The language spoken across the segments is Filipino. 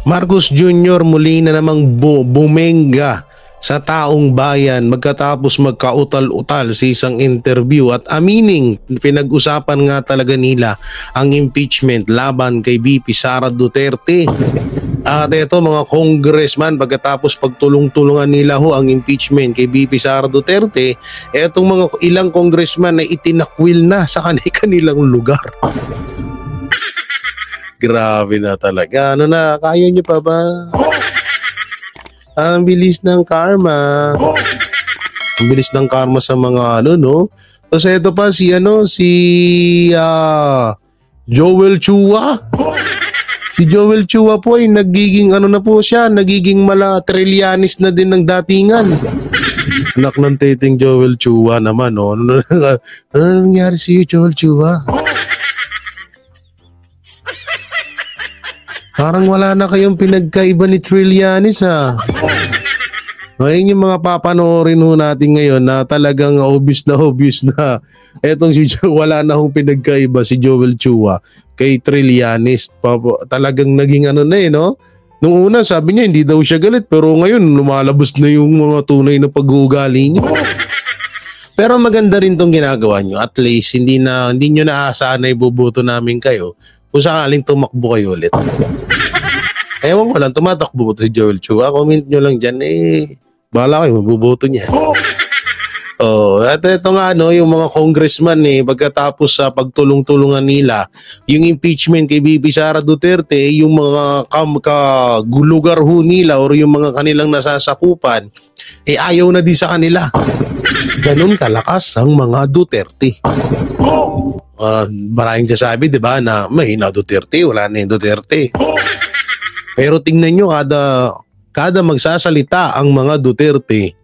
Marcos Jr. muli na namang bumenga sa taong bayan magkatapos magkautal-utal sa isang interview at amining pinag-usapan nga talaga nila ang impeachment laban kay VP Sara Duterte. At ito mga congressman, pagkatapos pagtulong-tulungan nila ang impeachment kay VP Sara Duterte, etong mga ilang congressman na itinakwil na sa kanilang lugar. Grabe na talaga. Ano na, kaya nyo pa ba? Ang bilis ng karma. Ang bilis ng karma sa mga no? Tapos ito pa si Joel Chua. Si Joel Chua po ay nagiging nagiging Trillanes na din ng datingan. Anak ng titing Joel Chua naman, no? Ano nangyari si Joel Chua? Parang wala na kayong pinagkaiba ni Trillanes, ha? Ngayon yung mga papanoorin natin ngayon na talagang obvious na etong wala na hong pinagkaiba si Joel Chua kay Trillanes. Talagang naging no? Nung una sabi niya hindi daw siya galit, pero ngayon lumalabas na yung mga tunay na pag-uugali niya. Pero maganda rin tong ginagawa nyo. At least hindi nyo naasahan na ibubuto namin kayo kung sakaling tumakbo kayo ulit. Ewan ko lang, tumatakbo si Joel Chua. Comment nyo lang dyan, bahala kayo, mabuboto niya. At ito nga, yung mga congressman, pagkatapos sa pagtulong-tulungan nila, yung impeachment kay VP Sara Duterte, yung mga lugar nila or yung mga kanilang nasasakupan, ayaw na di sa kanila. Ganun kalakas ang mga Duterte. Maraming sasabi, di ba, na may na Duterte, wala na yung Duterte. Pero tingnan nyo, kada magsasalita ang mga Duterte,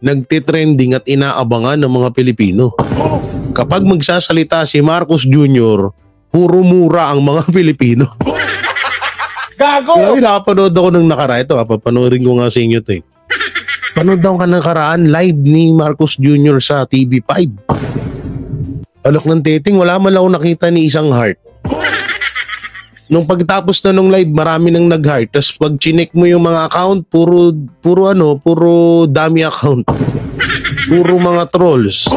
nagtitrending at inaabangan ng mga Pilipino. Kapag magsasalita si Marcos Jr., puro mura ang mga Pilipino. Gago! Kaya nakapanood ako ng nakaraan. Ito, papanoorin ko nga sa inyo ito. Panood daw ka ng nakaraan live ni Marcos Jr. sa TV5. Alok ng titing, wala man lang ako nakita ni isang heart. Nung pagtapos na nung live, marami nang nag-heart. Tapos pag chinek mo yung mga account, puro dummy account. Puro mga trolls.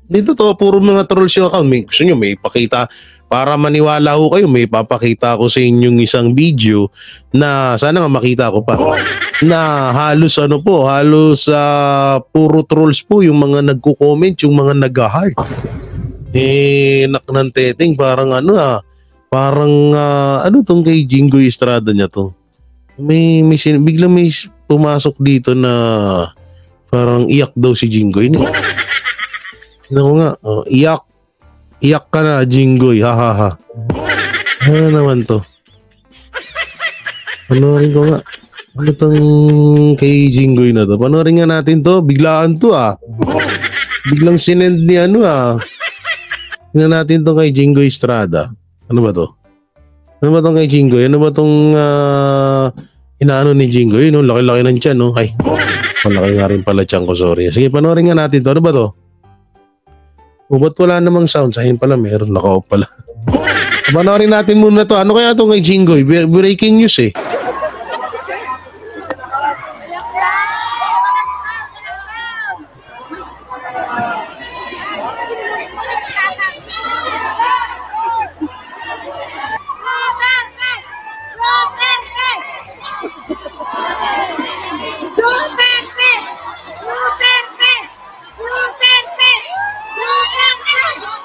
Dito puro mga trolls yung account. Gusto nyo, may ipakita. Para maniwala ko kayo, may ipapakita ko sa inyong isang video na sana nga makita ko pa. Na halos puro trolls po yung mga nagko-comment, yung mga nag-heart. Nak ng teteng, parang parang tong kay Jinggoy Estrada niya to. Biglang may pumasok dito na parang iyak daw si Jinggoy. Ano nga, iyak ka na Jinggoy, hahaha. Ano naman to? Panoorin ko nga. Ano tong kay Jinggoy na to? Panoorin nga natin to, biglaan to Biglang sinend ni Tingnan natin to kay Jinggoy Estrada. Ano ba to? Ano ba tong kay Jinggoy? Ano ba tong inaano ni Jinggoy? Laki-laki ng tiyan, no? Ay, malaki nga rin pala tiyan ko, sorry. Sige, panoorin nga natin to. Ano ba to? Ba't wala namang sound? Sahin pala, meron. Naka-off pala. Panoorin natin muna to. Ano kaya to kay Jinggoy? Breaking news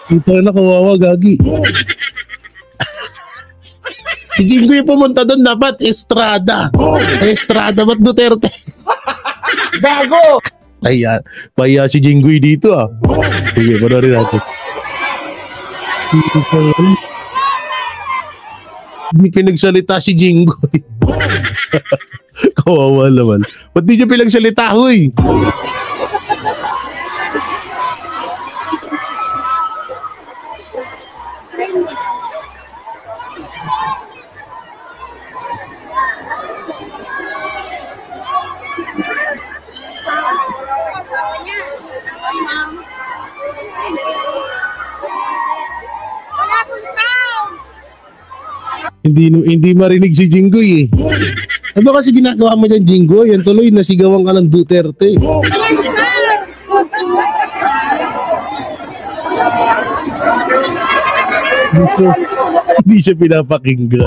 Ito na kawawa, gagi. Si Jinggoy pumunta doon, dapat Estrada. Estrada, ba't Duterte? Gago! Paya si Jinggoy dito Sige, panoorin natin. Hindi pinagsalita si Jinggoy. Kawawa naman. Ba't di niya pinagsalita, huy? Hindi marinig si Jinggoy eh. Ano kasi ginagawa mo dyan, Jinggoy? Yan tuloy, nasigawan ka ng Duterte. Hindi siya pinapakinggan.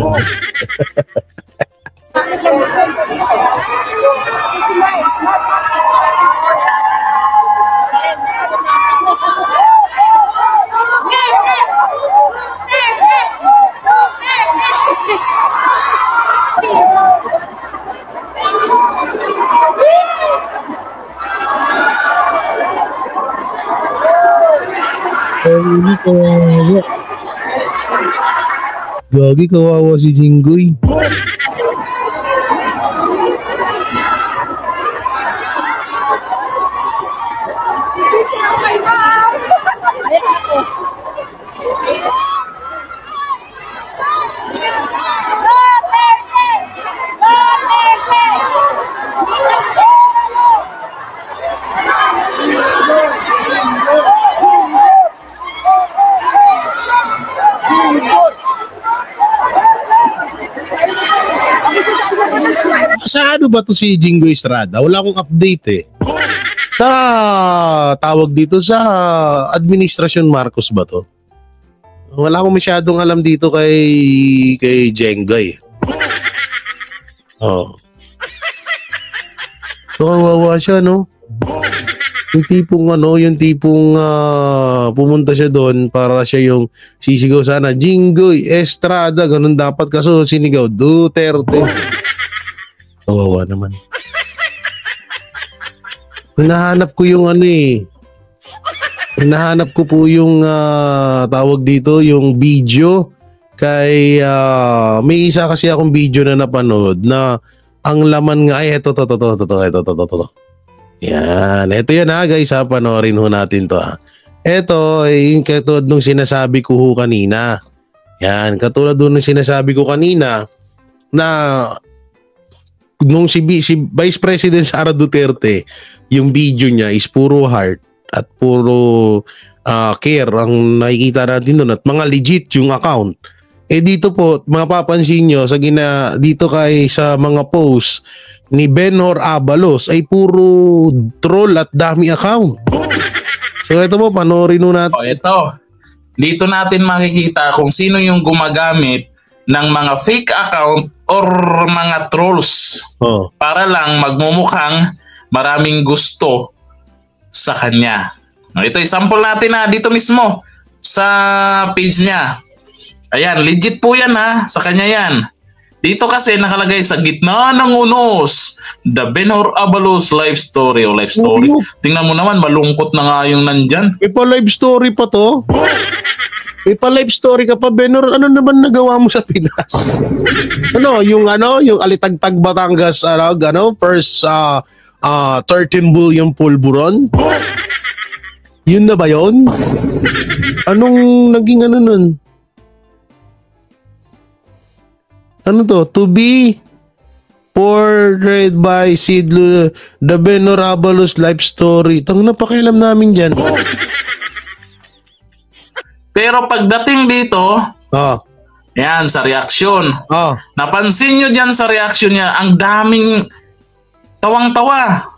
Gagi, kawawa si Jinggoy. Sa ano ba to si Jinggoy Estrada? Wala akong update eh. Sa tawag dito sa administrasyon Marcos ba to? Wala akong masyadong alam dito kay Jenggoy. Oh. So kawawa siya, no? Yung tipong pumunta siya doon para siya yung sisigaw sana, Jinggoy Estrada, ganun dapat, kaso sinigaw Duterte. Kawawa naman. Hinahanap ko yung hinahanap ko po yung tawag dito, yung video kay may isa kasi akong video na napanood na ang laman nga ay ito. Yan, ito yan ha guys, ha, panoorin ho natin to ha. Ito ay katulad nung sinasabi ko ho kanina. Yan, katulad nung sinasabi ko kanina na nung si Vice President Sara Duterte, yung video niya is puro heart at puro care ang nakikita natin doon at mga legit yung account. Eh dito po, mapapansin nyo dito sa mga post ni Benhur Abalos ay puro troll at dami account. So ito po, panoorin nun natin. Ito. Dito natin makikita kung sino yung gumagamit ng mga fake account or mga trolls para lang magmumukhang maraming gusto sa kanya. Ito, sample natin na dito mismo sa page niya. Ayan, legit po yan ha, sa kanya yan. Dito kasi nakalagay sa gitna ng unos, The Benhur Abalos live story o live story. Tingnan mo naman, malungkot na nga yung nandyan. May pa live story pa to? May pa live story ka pa, Benhur. Ano naman nagawa mo sa Pinas? yung Alitagtag Batangas, first 13 billion pulburon? Yun na ba yun? Anong naging nun? Ano to? To be portrayed by Sidlo, The Benhur Abalos live story. Tang napakialam namin dyan. Pero pagdating dito, yan, sa reaksyon. Napansin nyo dyan sa reaksyon niya, ang daming tawang-tawa.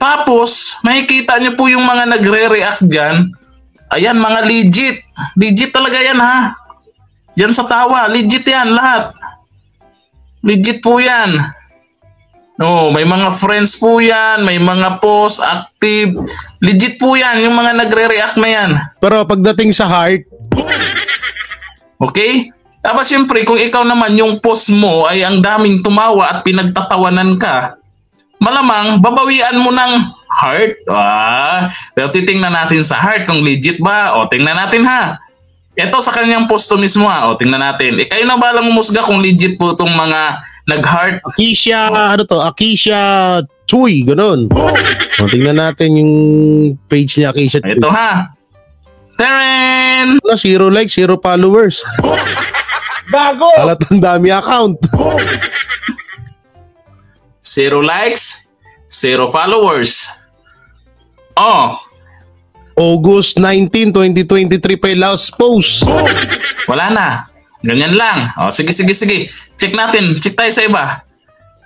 Tapos, makikita nyo po yung mga nagre-react dyan. Ayan, mga legit. Legit talaga yan ha. Yan sa tawa, legit yan lahat. Legit po yan. May mga friends po yan, may mga post, active. Legit po yan, yung mga nagre-react na yan. Pero pagdating sa heart, okay? Tapos siyempre, kung ikaw naman yung post mo ay ang daming tumawa at pinagtatawanan ka, malamang babawian mo ng heart. Pero titingnan natin sa heart kung legit ba. Tingnan natin ha. Ito sa kanyang posto mismo ha. Tingnan natin. Kayo na ba lang umusga kung legit po itong mga nag-heart? Akisha Chuy, ganun. Tingnan natin yung page niya, Akisha Chuy. Ito ha. Taren! 0 likes, 0 followers. Bago! Halatang dami account. 0 likes, 0 followers. August 19, 2023 pa yung last post. Wala na. Ganyan lang. O, sige. Check natin. Check tayo sa iba.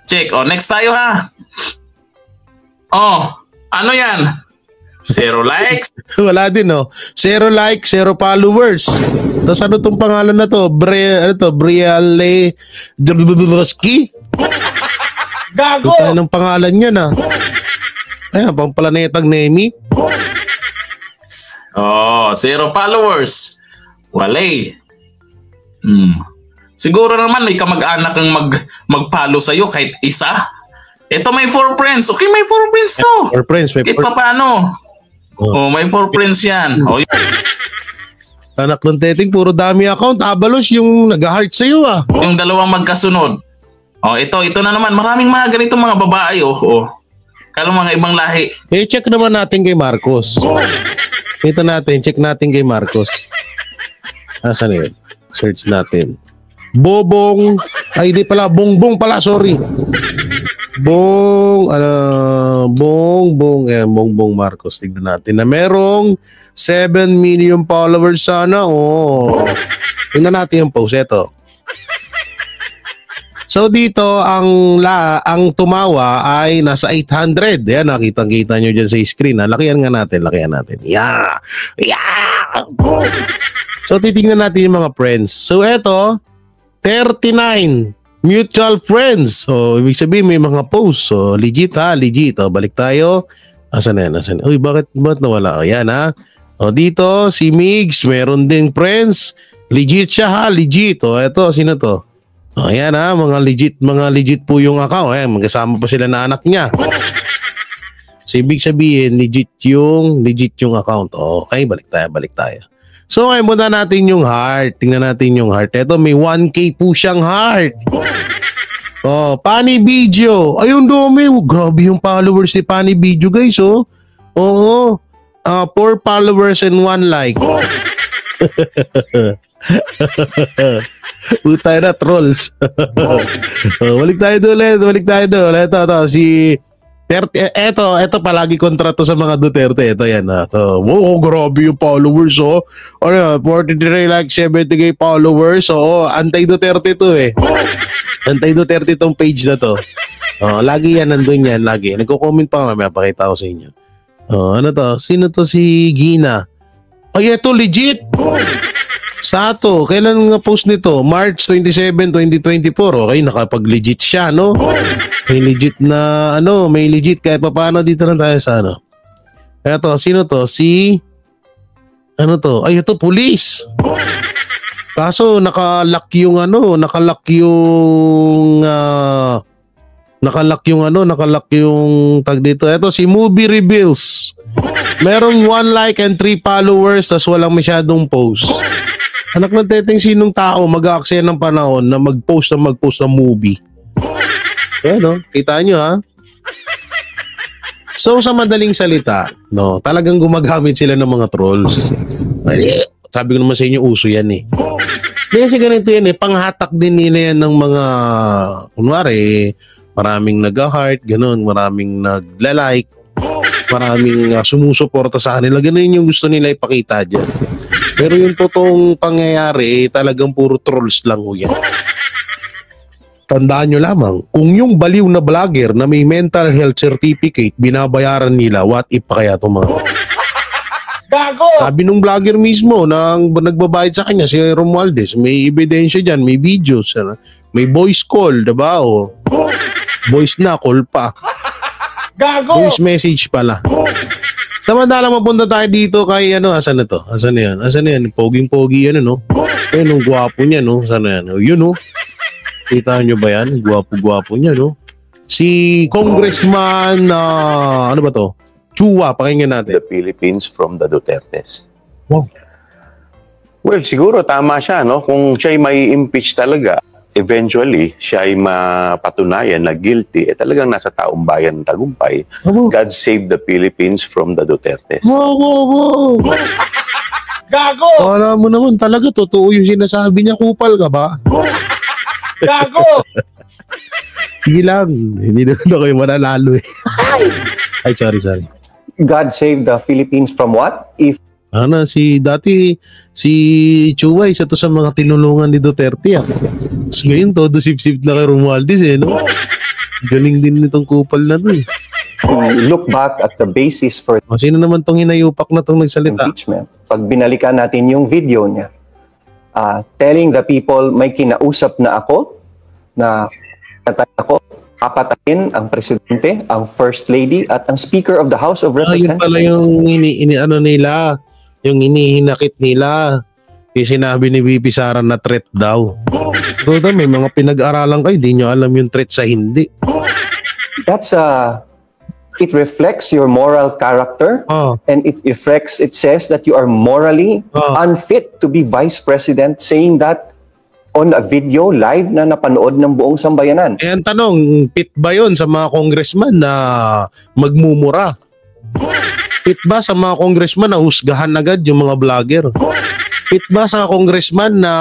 Check. O, next tayo ha. O, ano yan? 0 likes? Wala din, no? 0 like, 0 followers. Tapos ano tong pangalan na to? Briale Drubowski? Gago! Ito ng pangalan niya na. Ayan, pang planetang Nemi. Oh, 0 followers. Walay. Siguro naman may kamag-anak kang mag-follow sa'yo kahit isa. Ito may 4 friends. Okay, may 4 friends to. 4 friends. Kahit pa paano. Oh, may 4 friends yan. Oh, anak ng Teting, puro dami account. Abalos yung nag-heart sa'yo ah. Yung dalawang magkasunod. Oh, ito na naman. Maraming mga ganitong mga babae. Kala mga ibang lahi. Check naman natin kay Marcos. Ito natin, check natin kay Marcos. Asan yun? Search natin. Bobong, ay di pala, Bongbong pala, sorry. Bongbong Marcos. Tignan natin na merong 7 million followers sana. Tignan natin yung post. Ito. So dito, ang tumawa ay nasa 800. Yan, nakita nyo dyan sa screen. Lakihan natin. Yeah! So titingnan natin yung mga friends. So eto, 39 mutual friends. So ibig sabihin may mga posts. So legit ha, legit. Balik tayo. Asan na yan? Uy, bakit nawala? Yan ha. Dito, si Migs, meron din friends. Legit siya ha, legit. Eto, sino to? Ayan ha, mga legit po yung account. Ayan, magkasama pa sila na anak niya. So ibig sabihin, legit yung account. Okay, balik tayo. So ngayon muna natin yung heart. Tingnan natin yung heart. Ito may 1K po siyang heart. Pani Video. Ayun dumi. Grabe yung followers ni Pani Video guys. 4 followers and 1 like. Utay na trolls. Balik tayo doon. Ito si 30, eto palagi kontrato sa mga Duterte. Ito yan. Grabe yung followers. 43 like 70k followers. Anti-Duterte to eh. Anti-Duterte tong page na to. Lagi yan, nandun yan. Lagi. Nagko-comment pa mamaya. Pakita ko sa inyo. Ano to? Sino to si Gina? Ay, eto legit. Sato, kailan nga post nito? March 27, 2024. Okay, nakapag-legit siya, no? May legit na, may legit kahit pa paano. Dito lang tayo sa Eto, sino to? Ay, ito, police. Kaso, nakalock yung tag dito. Eto, si Movie Reveals. Merong 1 like and 3 followers, tas walang masyadong post. Anak ng Teteng, sinong tao mag-aaksaya ng panahon na mag-post ng movie? Ayan, kita nyo ha. So sa madaling salita, talagang gumagamit sila ng mga trolls. Sabi ko naman sa inyo, uso yan eh. Kasi ganito yan eh, panghatak din nila yan ng mga, kunwari, maraming nag-heart, ganun, maraming nagla-like, maraming sumusuporta sa kanila. Ganun yung gusto nila ipakita dyan. Pero yung totoong pangyayari, talagang puro trolls lang ho yan. Tandaan nyo lamang, kung yung baliw na vlogger na may mental health certificate, binabayaran nila, what if pa kaya itong mga... Gago! Sabi nung vlogger mismo na nagbabayad sa kanya, si Romualdez, may ebidensya dyan, may videos, may voice call, diba? Voice na, call pa. Gago! Voice message pala. Samantalang mapunta tayo dito kay asan na to? Asan na yan? Poging-pogi yan, Ayun, ang gwapo niya, Asan na yan? Yun, Kita nyo ba yan? Gwapo-gwapo niya, Si Congressman, ano ba to? Chua, pakinggan natin. The Philippines from the Dutertes. Wow. Well, siguro tama siya, Kung siya'y may impeach talaga, eventually, siya ay mapatunayan na guilty, talagang nasa taong bayan ng tagumpay. God save the Philippines from the Dutertes. Wow. Gago! Alam mo naman, talaga, totoo yung sinasabi niya. Kupal ka ba? Gago! Sige lang, hindi na kayo mananalo eh. Ay, sorry. God save the Philippines from what? If Ano, dati si Chuway, isa to sa mga tinulungan ni Duterte. Tapos ngayon, todo sip-sip na kay Romualdez no? Galing din nitong kupal na to Look back at the basis for sino naman tong hinayupak na tong nagsalita? Impeachment. Pag binalikan natin yung video niya, telling the people, may kinausap na ako, papatayin ang presidente, ang first lady, at ang speaker of the House of Representatives. Yun pala yung yung inihinakit nila. Yung sinabi ni VP Sara na threat daw. Ito may mga pinag-aralan kayo, di nyo alam yung threat sa hindi. That's it reflects your moral character, and it says that you are morally unfit to be vice president, saying that on a video live na napanood ng buong sambayanan. Eh, ang tanong, fit ba yun sa mga congressman na magmumura? Fit ba sa mga congressman na husgahan agad yung mga vlogger? Fit ba sa congressman na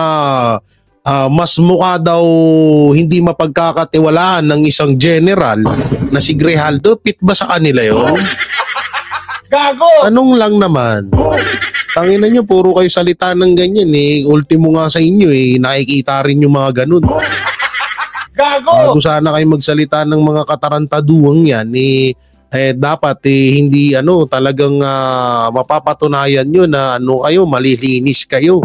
mas mukha daw hindi mapagkakatiwalaan ng isang general na si Grijaldo? Fit ba sa kanila yun? Gago! Anong lang naman? Tangina nyo, puro kayo salita ng ganyan ultimo nga sa inyo nakikita rin yung mga ganun. Gago! Kung sana kayo magsalita ng mga katarantaduang yan dapat hindi talagang mapapatunayan nyo na kayo, malilinis kayo.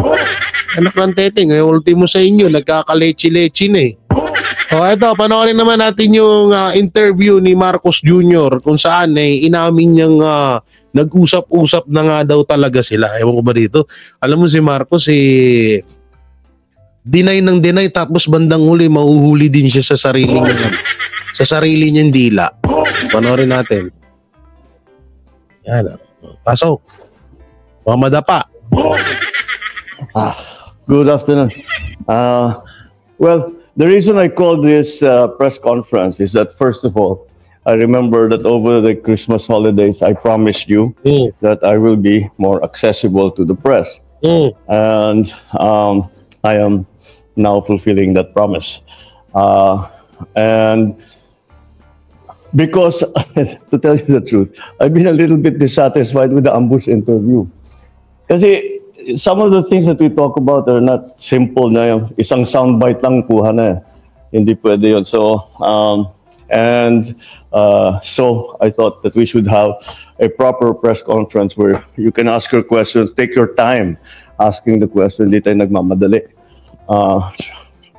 Anak ng teteng, ultimo sa inyo, nagkakalechi-lechi na ito, panoorin naman natin yung interview ni Marcos Jr. kung saan inamin niyang nag-usap-usap na nga daw talaga sila. Ewan ko ba dito? Alam mo si Marcos deny ng deny, tapos bandang huli mahuhuli din siya sa sarili niyang dila. Panoorin natin. Yan. Pasok. Mamadapa. Good afternoon. Well, the reason I called this press conference is that, first of all, I remember that over the Christmas holidays, I promised you that I will be more accessible to the press. And I am now fulfilling that promise. And because, to tell you the truth, I've been a little bit dissatisfied with the ambush interview. Kasi some of the things that we talk about are not simple na yung isang soundbite lang kuha na. Hindi pwede yun. So, so I thought that we should have a proper press conference where you can ask your questions, take your time asking the question, hindi tayo nagmamadali.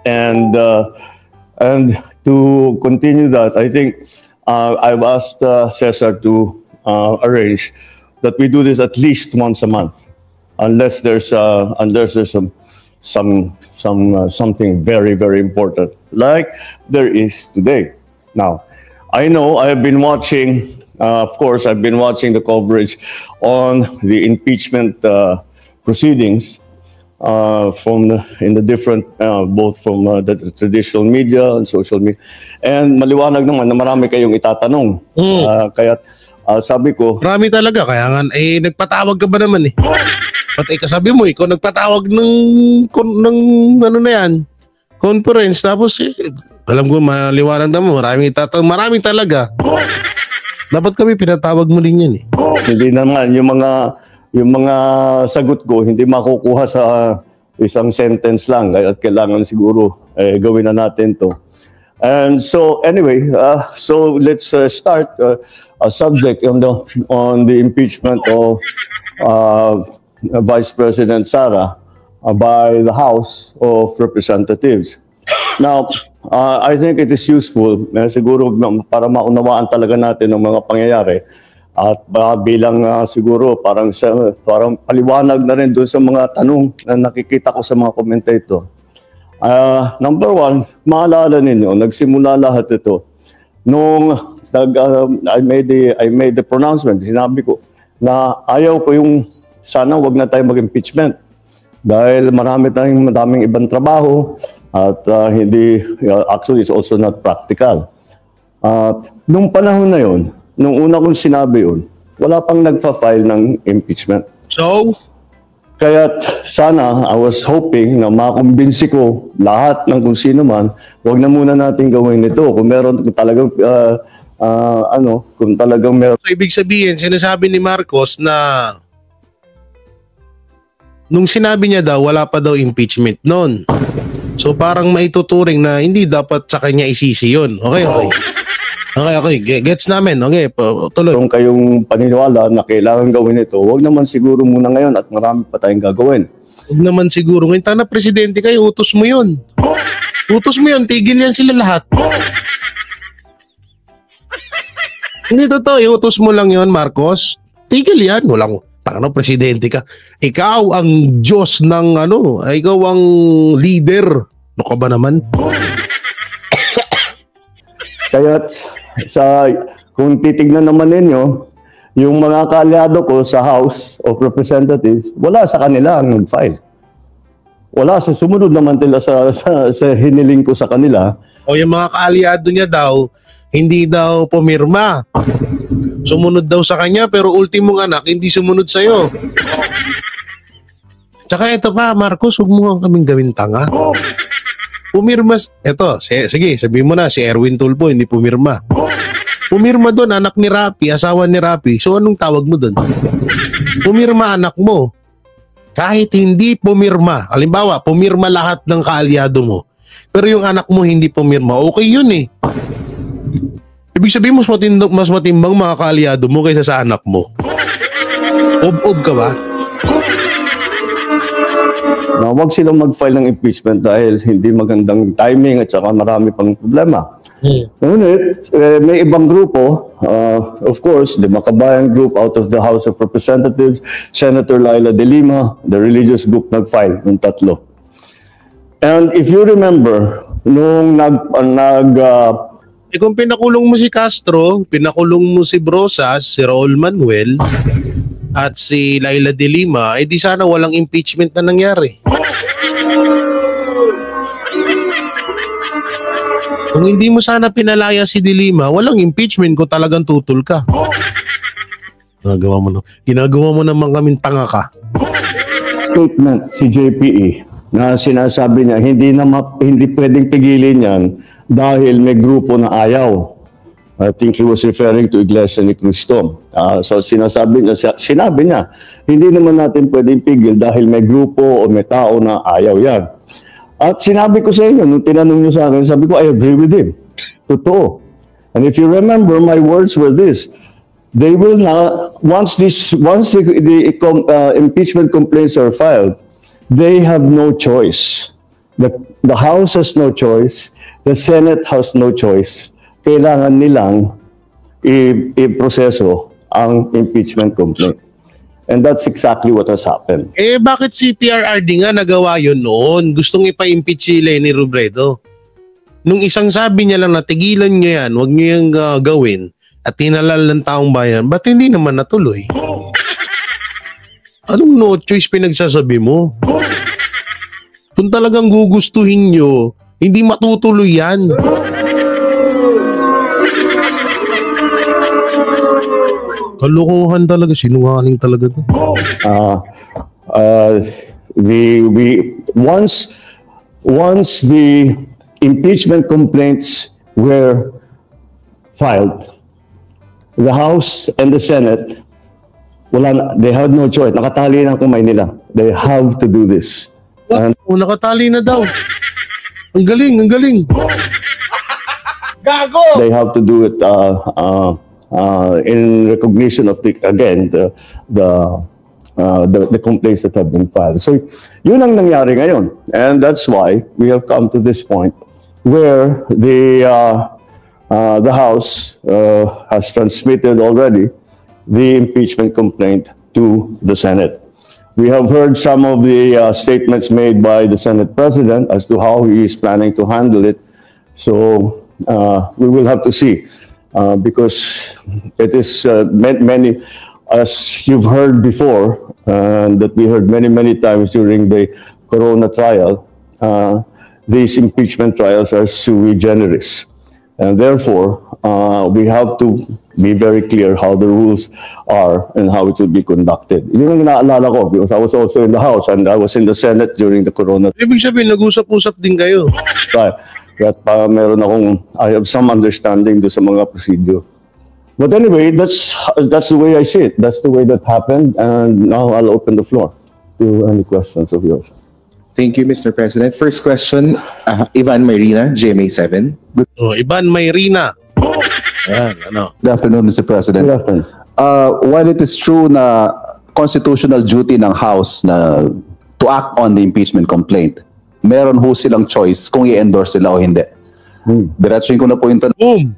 And to continue that, I think I've asked Cesar to arrange that we do this at least once a month, unless there's something very, very important, like there is today. Now, I know I have been watching, of course, I've been watching the coverage on the impeachment proceedings in the different, both from the traditional media and social media. And maliwanag naman na marami kayong itatanong. Kaya sabi ko... Marami talaga, kaya nga, nagpatawag ka ba naman Pati kasabi mo, ikaw nagpatawag ng ano na yan, conference, tapos alam ko, maliwanag naman, maraming talaga. Dapat kami pinatawag mo rin yan Hindi naman, yung mga sagot ko, hindi makukuha sa isang sentence lang, kaya kailangan siguro gawin na natin to. And so anyway, so let's start a subject on the impeachment of Vice President Sara by the House of Representatives. Now, I think it is useful siguro para maunawaan talaga natin ang mga pangyayari at bilang siguro parang paliwanag na rin doon sa mga tanong na nakikita ko sa mga commentator. Number one, maalala ninyo, nagsimula lahat ito nung I made the pronouncement. Sinabi ko na ayaw ko yung sana wag na tayo mag-impeachment dahil madaming ibang trabaho at actually it's also not practical. At nung panahon na yon, nung una kong sinabi yun, wala pang nagpa-file ng impeachment. So? Kaya sana, I was hoping na makumbinsi ko lahat ng kung sino man, wag na muna natin gawin ito. Kung talagang meron. So, ibig sabihin, sinasabi ni Marcos na nung sinabi niya daw, wala pa daw impeachment noon. So parang maituturing na hindi dapat sa kanya isisi yun. Okay. Gets namin. Okay, tuloy. Kung kayong paniniwala na kailangan gawin ito, huwag naman siguro muna ngayon at marami pa tayong gagawin. Huwag naman siguro. Ngayon, tana presidente kayo, utos mo yun. Utos mo yun, tigil yan sila lahat. Hindi totoo, utos mo lang yun, Marcos. Tigil yan. Walang, presidente ka. Ikaw ang Diyos ng ikaw ang leader. Ano ka ba naman? Kaya kung titignan naman ninyo, yung mga kaalyado ko sa House of Representatives, wala sa kanila ang nag-file. Wala, sumunod naman nila sa hiniling ko sa kanila. O yung mga kaalyado niya daw, hindi daw pumirma. Sumunod daw sa kanya, pero ultimong anak, hindi sumunod sa'yo. Tsaka ito pa, Marcos, huwag mo kaming gawin tanga. Pumirma, sige, sabihin mo na, si Erwin Tulfo, hindi pumirma. Pumirma doon, anak ni Rapi, asawa ni Rapi. So anong tawag mo doon? Pumirma anak mo. Kahit hindi pumirma, halimbawa, pumirma lahat ng kaalyado mo, pero yung anak mo hindi pumirma, okay yun eh. Ibig sabihin, mas matimbang mga kaalyado mo kaysa sa anak mo. Ob-ob ka ba? Na huwag silang mag-file ng impeachment dahil hindi magandang timing at saka marami pang problema. Ngunit, may ibang grupo, of course, the Makabayan Group out of the House of Representatives, Senator Laila De Lima, the religious group nag-file ng 3. And if you remember, nung kung pinakulong mo si Castro, pinakulong mo si Brosas, si Raul Manuel, at si Laila De Lima, di sana walang impeachment na nangyari. Kung hindi mo sana pinalaya si De Lima, walang impeachment kung talagang tutol ka. Ginagawa mo naman kaming tanga ka. Statement si JPE na sinasabi niya hindi pwedeng pigilin yan dahil may grupo na ayaw. I think he was referring to Iglesia ni Cristo. So sinabi niya, hindi naman natin pwedeng pigil dahil may grupo o may tao na ayaw yan. At sinabi ko sa inyo, nung tinanong niyo sa akin, sabi ko, I agree with him. Totoo. And if you remember, my words were this: they will not, once the impeachment complaints are filed, they have no choice. The House has no choice. The Senate has no choice. Kailangan nilang i-proseso ang impeachment complaint. And that's exactly what has happened. Bakit si PRRD nga nagawa yun noon? Gustong ipa-impeach si Leni Robredo. Nung isang sabi niya lang na tigilan niyo yan, huwag niyo yung gawin, at tinalal ng taong bayan, ba't hindi naman natuloy? Anong no choice pinagsasabi mo? Kung talagang gugustuhin niyo, hindi matutuloy yan. Kalokohan talaga, sinungaling talaga to. Once the impeachment complaints were filed, the House and the Senate, they had no choice. Nakatali na ang kamay nila. They have to do this. Nakatali na daw. Ang galing, ang galing. Gago! They have to do it in recognition of the complaints that have been filed. So, yun ang nangyari ngayon. And that's why we have come to this point where the House has transmitted already the impeachment complaint to the Senate. We have heard some of the statements made by the Senate President as to how he is planning to handle it. So, we will have to see. Because it is many, as you've heard before, that we heard many times during the Corona trial, these impeachment trials are sui generis. And therefore, we have to be very clear how the rules are and how it will be conducted. Yun ang naalala ko because I was also in the House and I was in the Senate during the Corona. Ibig sabihin, nag-usap-usap din kayo. Right. I have some understanding do sa mga procedure. But anyway, that's the way I see it. That's the way that happened, and now I'll open the floor. to any questions of yours. Thank you, Mr. President. First question, Ivan Mayrina, GMA7. Ivan Mayrina. Ayan, ano? Good afternoon, Mr. President. Good afternoon. While it is true na constitutional duty ng House na to act on the impeachment complaint, meron ho silang choice kung i-endorse sila o hindi. Diretsuhin ko na po yung tanong. Boom!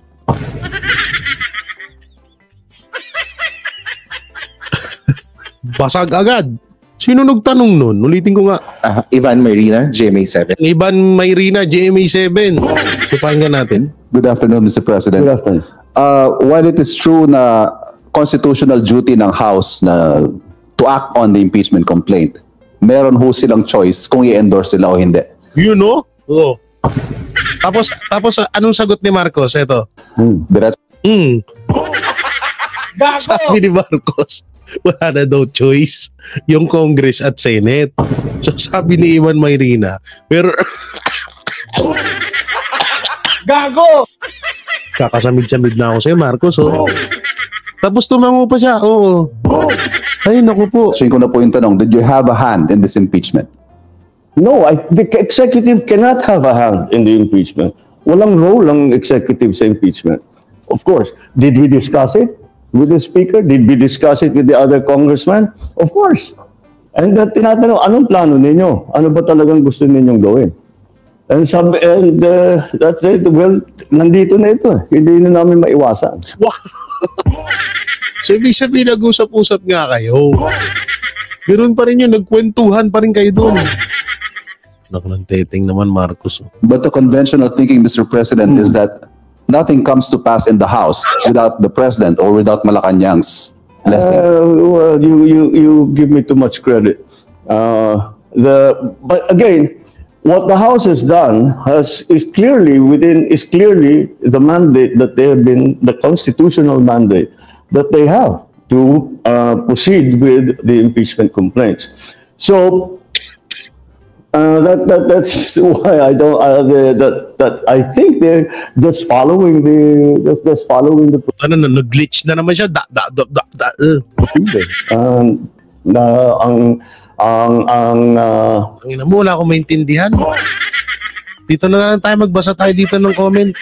Basag agad. Sino nagtanong nun? Ulitin ko nga. Ivan Mayrina, GMA7. Ivan Mayrina, GMA7. So, pakinggan natin. Good afternoon, Mr. President. Good afternoon. While it is true na constitutional duty ng House na to act on the impeachment complaint, meron ho silang choice kung i-endorse sila o hindi. You know? Oo. Tapos anong sagot ni Marcos? Ito. Sabi ni Marcos, wala na daw choice yung Congress at Senate. So sabi ni Ivan Mayrina, pero Gago! Kakasamid-samid na ako sa'yo, Marcos. Oh. Tapos tumango pa siya. Oo. Ay, naku po. Diretsuhin ko na po yung tanong. Did you have a hand in this impeachment? No, the executive cannot have a hand in the impeachment. Walang role ang executive sa impeachment. Of course, did we discuss it with the Speaker? Did we discuss it with the other congressman? Of course. And tinatanong, anong plano ninyo? Ano ba talagang gusto ninyong gawin? And that's it. Well, nandito na ito. Hindi na namin maiwasan. Wow. So, ibig sabihin, nag-usap-usap nga kayo. Ganoon pa rin yun, nagkwentuhan pa rin kayo doon. Naklanteting naman, Marcos. But the conventional thinking, Mr. President, is that nothing comes to pass in the House without the President or without Malacanang's blessing. Well, you give me too much credit. But again, what the House has done is clearly the mandate that they have been, the constitutional mandate that they have to proceed with the impeachment complaints. So that's why I don't that I think they're just following the. Ano na, nag-glitch na naman siya. Ang ina mo, wala akong maintindihan. Dito na nga lang tayo, magbasa tayo dito ng comment.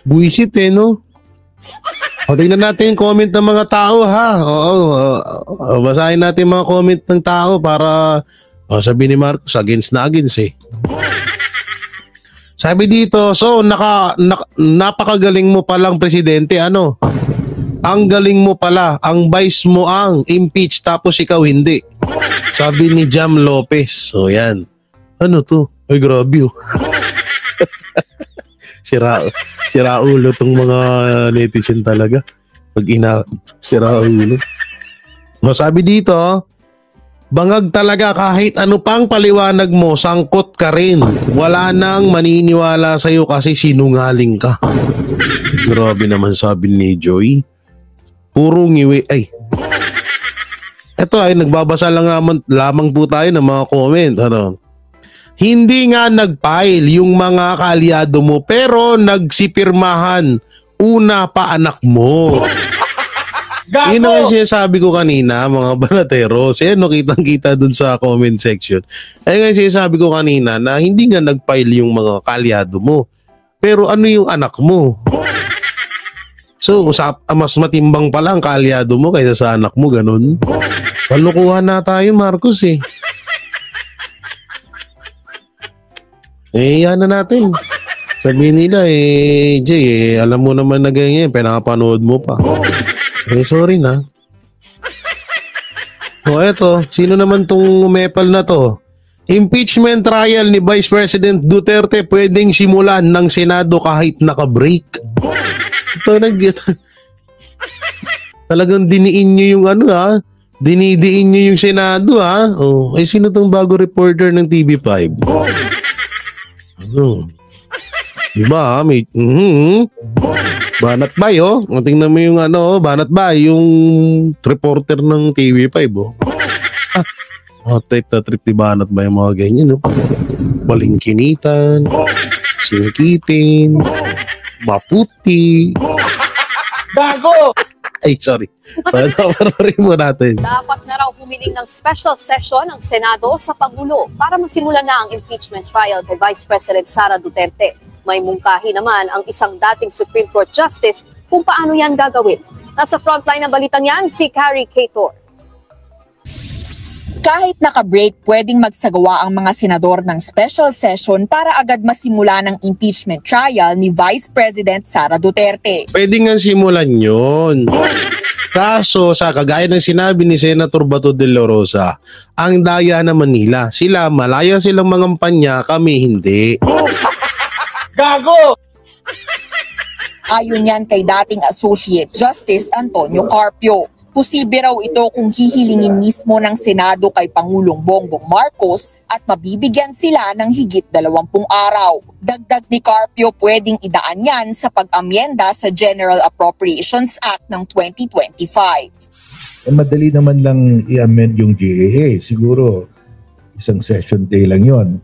Buisit no? O, tingnan natin yung comment ng mga tao, ha? Oo, basahin natin mga comment ng tao para, sabi ni Marcos, against na against eh. Sabi dito, so, napakagaling mo palang presidente, ano? Ang galing mo pala, ang vice mo ang impeach tapos ikaw hindi. Sabi ni Jam Lopez. So yan. Ano to? Ay grabe oh. Sira ulo tong mga netizen talaga. Sira ulo. Sabi dito, bangag talaga kahit ano pang paliwanag mo, sangkot ka rin. Wala nang maniniwala sa'yo kasi sinungaling ka. Grabe naman sabi ni Joy. Puro ngiwi. Ay. Ito ay nagbabasa lamang po tayo ng mga comment. Ano? Hindi nga nag-file yung mga kaalyado mo pero nagsipirmahan una pa anak mo. Yun ang sinasabi ko kanina, mga banateros. Yan, kitang-kita dun sa comment section. Ayun nga sinasabi ko kanina na hindi nga nag-file yung mga kaalyado mo. Pero ano yung anak mo? So, mas matimbang pala ang kaalyado mo kaysa sa anak mo, ganun. Palukuhan na tayo, Marcos eh. Yan na natin. Sabihin nila Jay, alam mo naman na ganyan, pinapanood mo pa. Sorry na. O eto, sino naman tong umepal na to? Impeachment trial ni Vice President Duterte pwedeng simulan ng Senado kahit naka-break. Ito talagang diniin nyo yung ano ha. Dinidiin nyo yung Senado ha. Oh, ay sino tong bago reporter ng TV5? Ano? Diba ha? May Banat Bay oh. Tingnan mo yung ano, Banat Bay, yung reporter ng TV5 oh. Trip na trip ni Banat Bay yung mga ganyan oh. Balingkinitan, singkitin, maputi. Bago! Ay, sorry. Panorin mo natin. Dapat na raw humiling ng special session ng Senado sa Pangulo para masimulan na ang impeachment trial kay Vice President Sara Duterte. May mungkahi naman ang isang dating Supreme Court Justice kung paano yan gagawin. Nasa frontline ng balitang yan, si Carrie Cator. Kahit naka-break, pwedeng magsagawa ang mga senador ng special session para agad masimula ng impeachment trial ni Vice President Sara Duterte. Pwede nga simulan yun. Kaso sa kagaya ng sinabi ni Senator Bato de la Rosa, ang daya naman nila. Sila, malaya silang mangampanya, kami hindi. Gago! Ayon yan kay dating Associate Justice Antonio Carpio. Posible raw ito kung hihilingin mismo ng Senado kay Pangulong Bongbong Marcos at mabibigyan sila ng higit 20 araw. Dagdag ni Carpio, pwedeng idaan yan sa pag-amyenda sa General Appropriations Act ng 2025. Madali naman lang i-amend yung GAA. Siguro isang session day lang yon.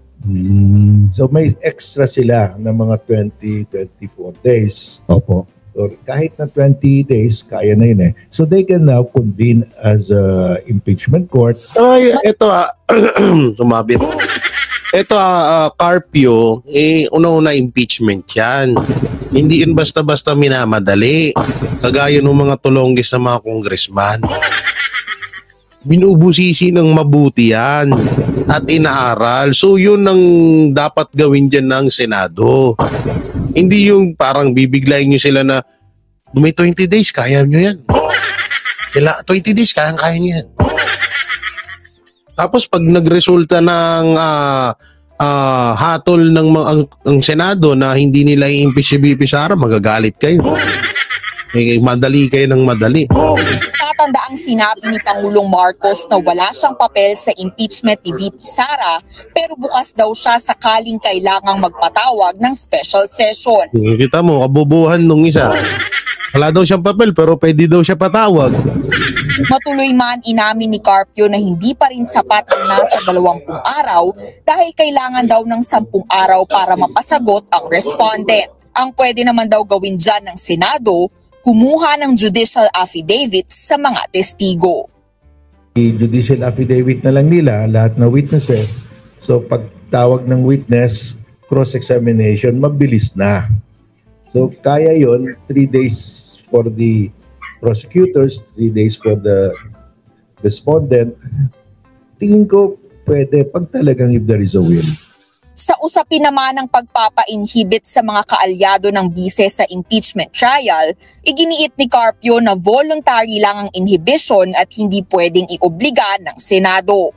So may extra sila ng mga 20-24 days. Opo. So kahit na 20 days, kaya na yun eh. So they can now convene as a impeachment court. Ay, ito tumabit. Ito Carpio, una-una impeachment yan. Hindi yun basta-basta minamadali. Kagaya ng mga tulonggis na mga congressman. Binubusisi ng mabuti yan at inaaral. So yun ang dapat gawin dyan ng Senado. Hindi yung parang bibiglayin nyo sila na may 20 days, kaya nyo yan. 20 days, kaya nyo yan. Tapos pag nagresulta ng hatol ng ang Senado na hindi nila i-impeach si VP Sara, magagalit kayo. Madali kayo ng madali. Natandaang sinabi ni Pangulong Marcos na wala siyang papel sa impeachment ni VP Sara, pero bukas daw siya sakaling kailangang magpatawag ng special session. Kita mo, kabubuhan nung isa. Wala daw siyang papel pero pwede daw siya patawag. Matuloy man inamin ni Carpio na hindi pa rin sapat ang nasa 20 araw dahil kailangan daw ng 10 araw para mapasagot ang respondent. Ang pwede naman daw gawin dyan ng Senado, kumuha ng judicial affidavits sa mga testigo. I-judicial affidavit na lang nila, lahat ng witnesses. So pagtawag ng witness, cross-examination, mabilis na. So kaya yon 3 days for the prosecutors, 3 days for the respondent. Tingin ko pwede pag talagang if there is a will. Sa usapin naman ng pagpapa-inhibit sa mga kaalyado ng bise sa impeachment trial, iginiit ni Carpio na voluntary lang ang inhibition at hindi pwedeng iobliga ng Senado.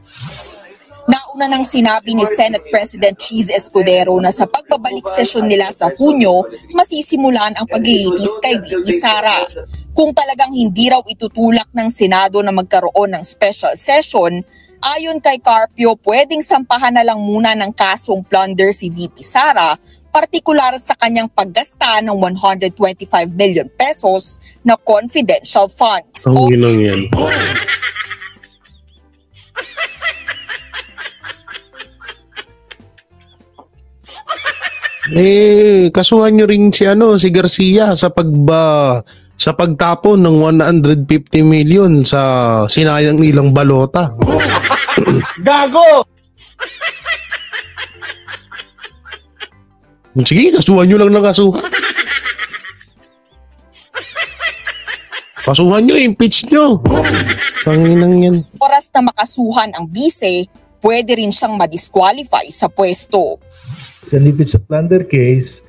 Nauna nang sinabi ni Senate President Cheese Escudero na sa pagbabalik sesyon nila sa Hunyo, masisimulan ang paglilitis kay VP Sara. Kung talagang hindi raw itutulak ng Senado na magkaroon ng special session, ayon kay Carpio, pwedeng sampahan na lang muna ng kasong plunder si VP Sara, partikular sa kanyang paggasta ng 125 million pesos na confidential funds. Ang ginang yan. Kasuhan nyo rin si si Garcia sa pagtapon ng 150 million sa sinayang nilang balota. Gago! Sige, kasuhan nyo lang ng kasuhan. Kasuhan nyo, impeach nyo. Panginang yan. Oras na makasuhan ang bise, pwede rin siyang madisqualify sa pwesto. And if it's a plunder case,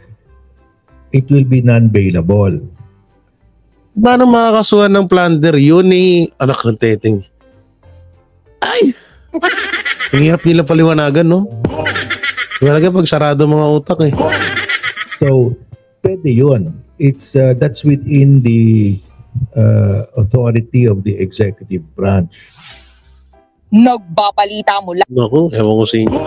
it will be non-bailable. Paano makakasuhan ng plunder? Yun anak ng teteng. Ay! Ang hirap nila paliwanagan, no? Talaga pag sarado mga utak eh. So, pwede yun. It's, that's within the authority of the executive branch. Nagbabalita mo lang. Naku, ewan ko sa inyo.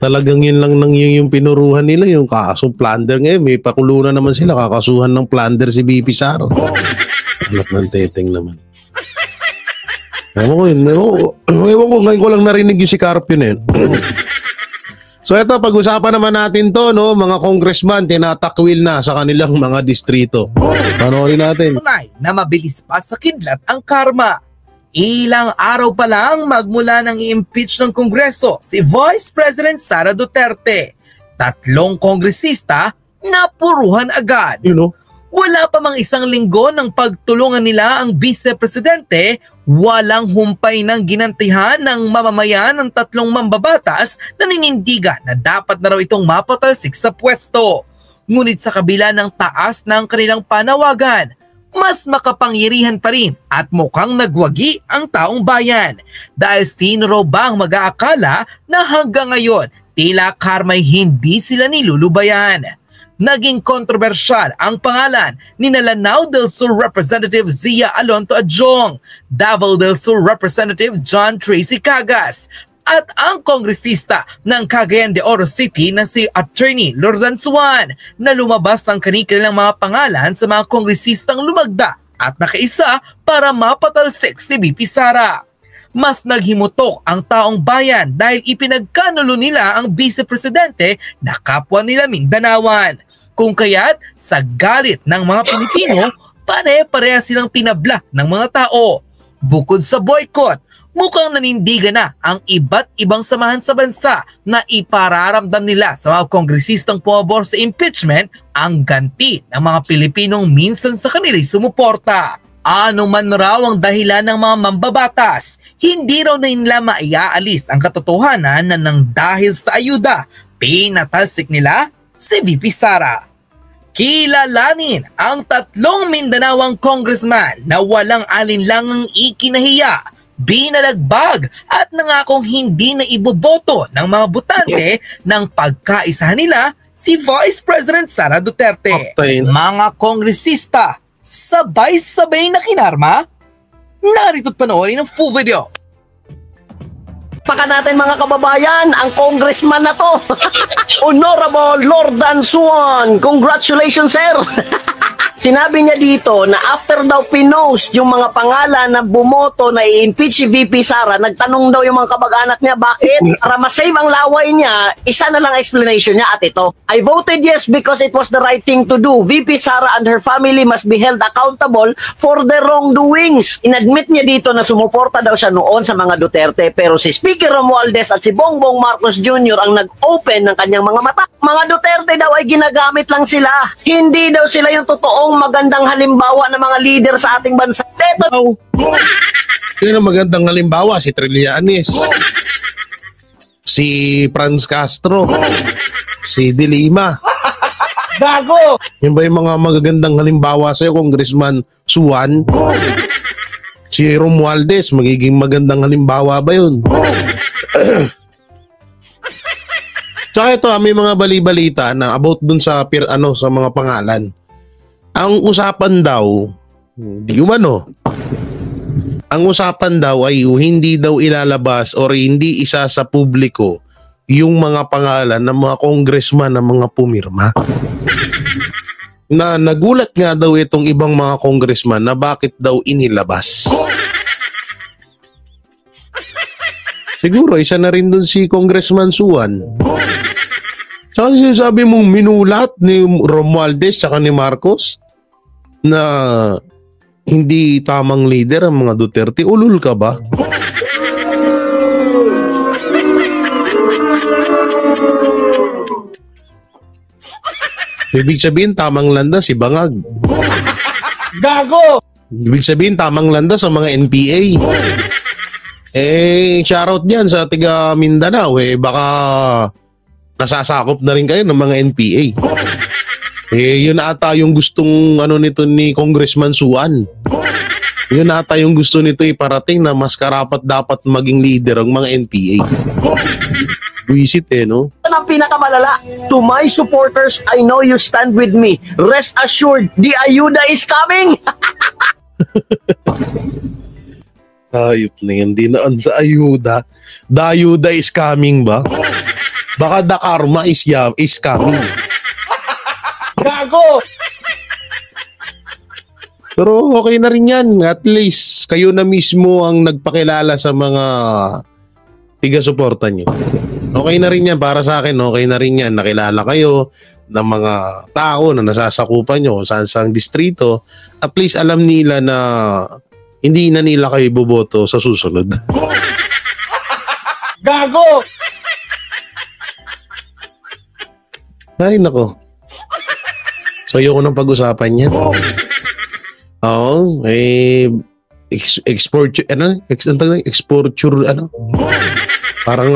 Talagang yun lang nang yung pinuruhan nila, yung kaso plunder ngayon. May pakulunan naman sila, kakasuhan ng plunder si VP Sara. Anak ng teteng naman. Ewan ko, ngayon ko lang narinig yung si Carpio na yun. So ito, pag-usapan naman natin to, no, mga congressman, tinatakwil na sa kanilang mga distrito. Panoorin natin. Na mabilis pa sa kidlat ang karma. Ilang araw pa lang magmula nang i-impeach ng Kongreso si Vice President Sara Duterte. 3 kongresista napuruhan agad. Wala pa mang 1 linggo ng pagtulungan nila ang Vice Presidente, walang humpay ng ginantihan ng mamamayan ng 3 mambabatas na ninindigan na dapat na raw itong mapatalsik sa pwesto. Ngunit sa kabila ng taas ng kanilang panawagan, mas makapangyarihan pa rin at mukhang nagwagi ang taong bayan. Dahil sino raw ba ang mag-aakala na hanggang ngayon tila karma'y hindi sila nilulubayan? Naging kontrobersyal ang pangalan ni Lanao del Sur Representative Zia Alonto Adjong, Davao del Sur Representative John Tracy Cagas, at ang kongresista ng Cagayan de Oro City na si Attorney Lordan Suan, na lumabas ang kanilang mga pangalan sa mga kongresistang lumagda at nakaisa para mapatalsik si VP Sara. Mas naghimutok ang taong bayan dahil ipinagkanulo nila ang Vice Presidente na kapwa nila Mindanawan. Kung kaya't sa galit ng mga Pilipino, pare-pareha silang tinabla ng mga tao. Bukod sa boycott, mukhang nanindigan na ang iba't ibang samahan sa bansa na ipararamdam nila sa mga kongresistang pumabor sa impeachment ang ganti ng mga Pilipinong minsan sa kanila'y sumuporta. Ano man raw ang dahilan ng mga mambabatas, hindi raw na nila maiaalis ang katotohanan na nang dahil sa ayuda, pinatalsik nila si VP Sara. Kilalanin ang 3 Mindanawang congressman na walang alinlangang ikinahiya, binalagbag at nangakong hindi na iboboto ng mga botante ng pagkaisahan nila si Vice President Sara Duterte. Mga kongresista, sabay-sabay na kinarma? Narito't panoorin ang full video. Paka natin mga kababayan, ang congressman na to. Honorable Lordan Suan. Congratulations, sir. Sinabi niya dito na after daw pinost yung mga pangalan na bumoto na i-impeach si VP Sara, nagtanong daw yung mga kamag-anak niya bakit. Para masave ang laway niya, isa na lang explanation niya at ito. I voted yes because it was the right thing to do. VP Sara and her family must be held accountable for their wrongdoings. Inadmit niya dito na sumuporta daw siya noon sa mga Duterte, pero si Speaker Romualdez at si Bongbong Marcos Jr. ang nag-open ng kanyang mga mata. Mga Duterte daw ay ginagamit lang sila. Hindi daw sila yung totoong magandang halimbawa ng mga leader sa ating bansa. Yun ang magandang halimbawa, si Trillanes, si Franz Castro, si De Lima. Gago! Yun ba yung mga magagandang halimbawa sa'yo, Congressman Suan? Si Romualdez, magiging magandang halimbawa ba yun? Tsaka ito, may mga bali-balita na about dun sa sa mga pangalan. Ang usapan daw, di umano, ang usapan daw ay hindi daw ilalabas or hindi isa sa publiko yung mga pangalan ng mga congressman na mga pumirma. Na nagulat nga daw itong ibang mga congressman na bakit daw inilabas. Siguro isa na rin dun si Congressman Suan. Saan sinasabi mong minulat ni Romualdez at ni Marcos na hindi tamang leader ang mga Duterte? Ulul ka ba? Ibig sabihin tamang landas si Bangag. Gago! Ibig sabihin tamang landas sa mga NPA. Shoutout diyan sa tiga Mindanao, baka nasasakop na rin kayo ng mga NPA. Yun ata yung gustong nito ni Congressman Suan. Yun ata yung gusto nito iparating na mas karapat dapat maging leader ang mga NPA. Buisit no? Yan ang pinakamalala. To my supporters, I know you stand with me. Rest assured, the ayuda is coming! Ayop na yan. Di naan sa ayuda. The ayuda is coming ba? Baka the karma is coming. Gago! Pero okay na rin yan. At least kayo na mismo ang nagpakilala sa mga tiga-suporta nyo. Okay na rin yan para sa akin. Okay na rin yan. Nakilala kayo ng mga tao na nasasakupan nyo saan distrito. At least alam nila na hindi na nila kayo iboboto sa susunod. Gago! Ay, nako. So, ayoko nang pag-usapan yan. Oo, exporture, parang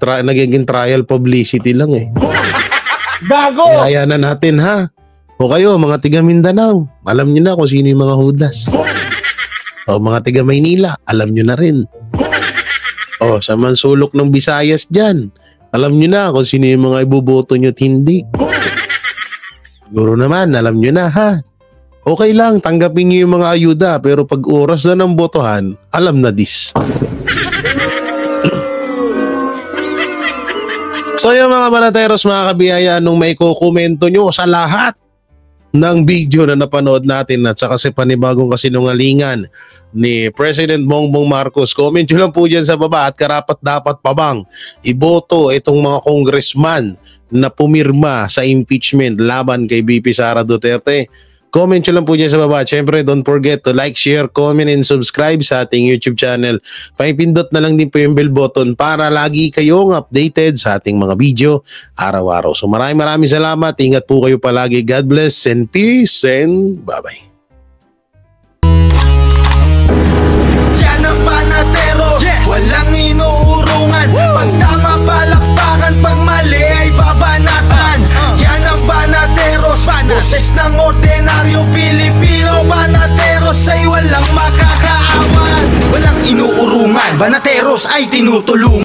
nagiging trial publicity lang eh. Gago! Kaya na natin ha. O kayo, mga tiga Mindanao, alam nyo na kung sino yung mga hudas. O mga tiga Maynila, alam nyo na rin. O sa mansulok ng Visayas dyan, alam nyo na kung sino yung mga iboboto nyo at hindi. Siguro naman, alam nyo na ha. Okay lang, tanggapin nyo yung mga ayuda, pero pag oras na ng botohan, alam na dis. So yung mga Banateros, mga kabiyaya, anong may kukomento nyo sa lahat ng video na napanood natin at saka sa panibagong kasinungalingan ni President Bongbong Marcos? Comment nyo lang po dyan sa baba at karapat dapat pa bang iboto itong mga congressman na pumirma sa impeachment laban kay VP Sara Duterte? Comment nyo lang po dyan sa baba. Siyempre, don't forget to like, share, comment, and subscribe sa ating YouTube channel. Pakipindot na lang din po yung bell button para lagi kayong updated sa ating mga video araw-araw. So maraming salamat. Ingat po kayo palagi. God bless and peace and bye-bye. Yan ang Banateros, walang inuurungan. Pag tama palakpakan, pag mali ay babanatan. Yan ang Banateros, boses ng ordinaryong Pilipino. Banateros ay walang makakaawan, walang inuurungan. Banateros ay tinutulungan.